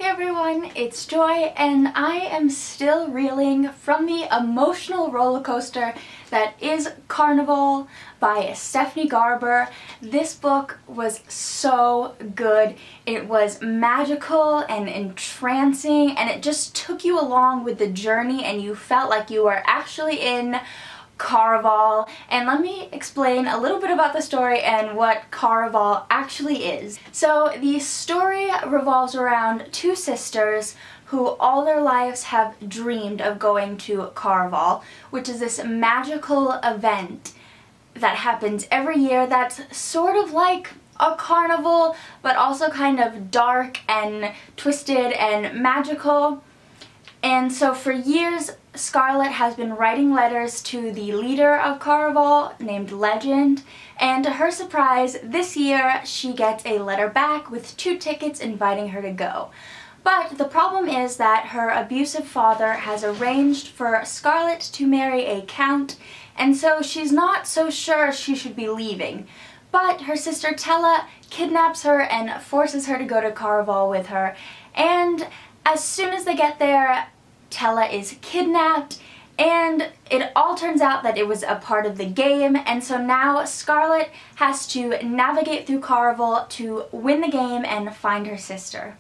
Hey everyone, it's Joy, and I am still reeling from the emotional roller coaster that is Caraval by Stephanie Garber. This book was so good. It was magical and entrancing, and it just took you along with the journey, and you felt like you were actually in Caraval. And let me explain a little bit about the story and what Caraval actually is. So the story revolves around two sisters who all their lives have dreamed of going to Caraval, which is this magical event that happens every year that's sort of like a carnival, but also kind of dark and twisted and magical. And so for years, Scarlett has been writing letters to the leader of Caraval named Legend, and to her surprise, this year she gets a letter back with 2 tickets inviting her to go. But the problem is that her abusive father has arranged for Scarlett to marry a count, and so she's not so sure she should be leaving. But her sister Tella kidnaps her and forces her to go to Caraval with her, and as soon as they get there, Tella is kidnapped, and it all turns out that it was a part of the game, and so now Scarlett has to navigate through Caraval to win the game and find her sister.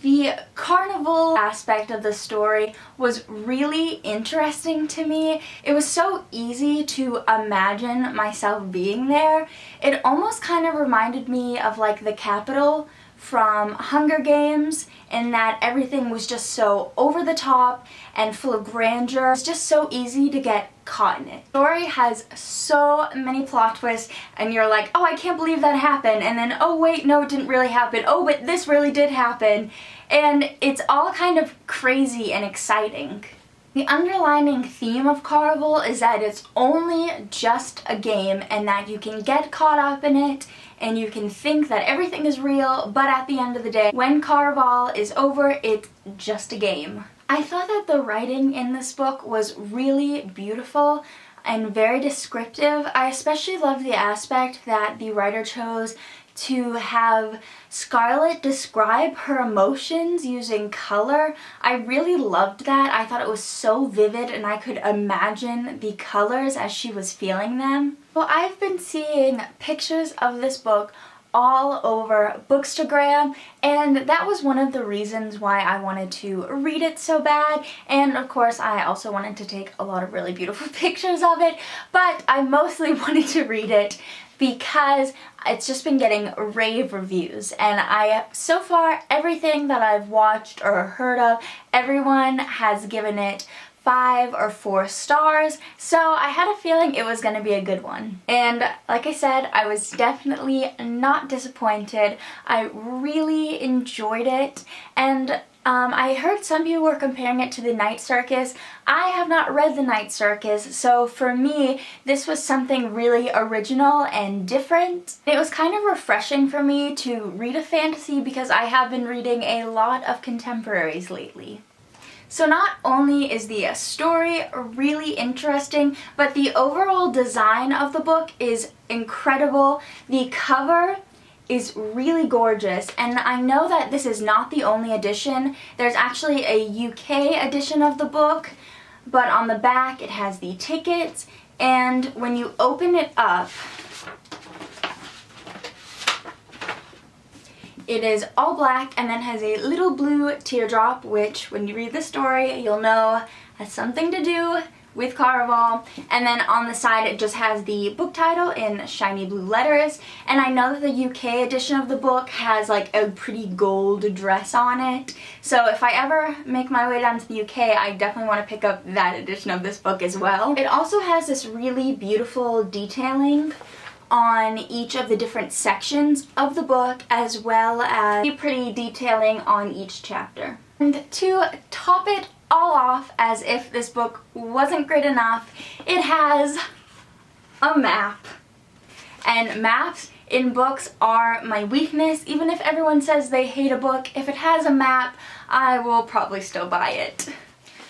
The carnival aspect of the story was really interesting to me. It was so easy to imagine myself being there. It almost kind of reminded me of like the Capitol from Hunger Games, in that everything was just so over the top and full of grandeur. It's just so easy to get caught in it. The story has so many plot twists, and you're like, oh, I can't believe that happened, and then, oh wait, no, it didn't really happen, oh, but this really did happen, and it's all kind of crazy and exciting. The underlining theme of Caraval is that it's only just a game, and that you can get caught up in it and you can think that everything is real, but at the end of the day, when Caraval is over, it's just a game. I thought that the writing in this book was really beautiful and very descriptive. I especially loved the aspect that the writer chose to have Scarlett describe her emotions using color. I really loved that. I thought it was so vivid, and I could imagine the colors as she was feeling them. Well, I've been seeing pictures of this book all over Bookstagram, and that was one of the reasons why I wanted to read it so bad, and of course I also wanted to take a lot of really beautiful pictures of it, but I mostly wanted to read it because it's just been getting rave reviews, and so far everything that I've watched or heard of, everyone has given it 5 or 4 stars, so I had a feeling it was going to be a good one. And like I said, I was definitely not disappointed. I really enjoyed it, and I heard some people were comparing it to The Night Circus. I have not read The Night Circus, so for me, this was something really original and different. It was kind of refreshing for me to read a fantasy because I have been reading a lot of contemporaries lately. So not only is the story really interesting, but the overall design of the book is incredible. The cover is really gorgeous, and I know that this is not the only edition. There's actually a UK edition of the book, but on the back it has the tickets, and when you open it up, it is all black and then has a little blue teardrop, which when you read the story you'll know has something to do with Caraval. And then on the side it just has the book title in shiny blue letters, and I know that the UK edition of the book has like a pretty gold dress on it, so if I ever make my way down to the UK, I definitely want to pick up that edition of this book as well. It also has this really beautiful detailing on each of the different sections of the book, as well as pretty detailing on each chapter. And to top it all off, as if this book wasn't great enough, it has a map. And maps in books are my weakness. Even if everyone says they hate a book, if it has a map, I will probably still buy it.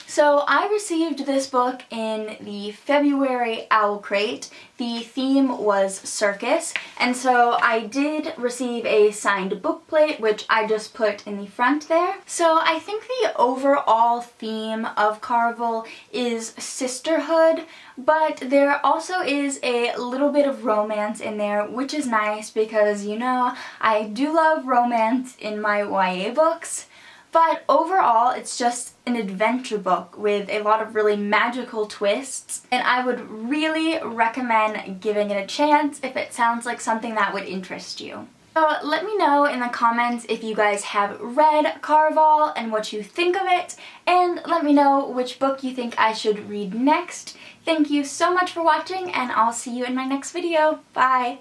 So I received this book in the February Owl Crate. The theme was circus, and so I did receive a signed book plate, which I just put in the front there. So I think the overall theme of Caraval is sisterhood, but there also is a little bit of romance in there, which is nice because, you know, I do love romance in my YA books. But overall, it's just an adventure book with a lot of really magical twists, and I would really recommend giving it a chance if it sounds like something that would interest you. So let me know in the comments if you guys have read Caraval and what you think of it, and let me know which book you think I should read next. Thank you so much for watching, and I'll see you in my next video. Bye!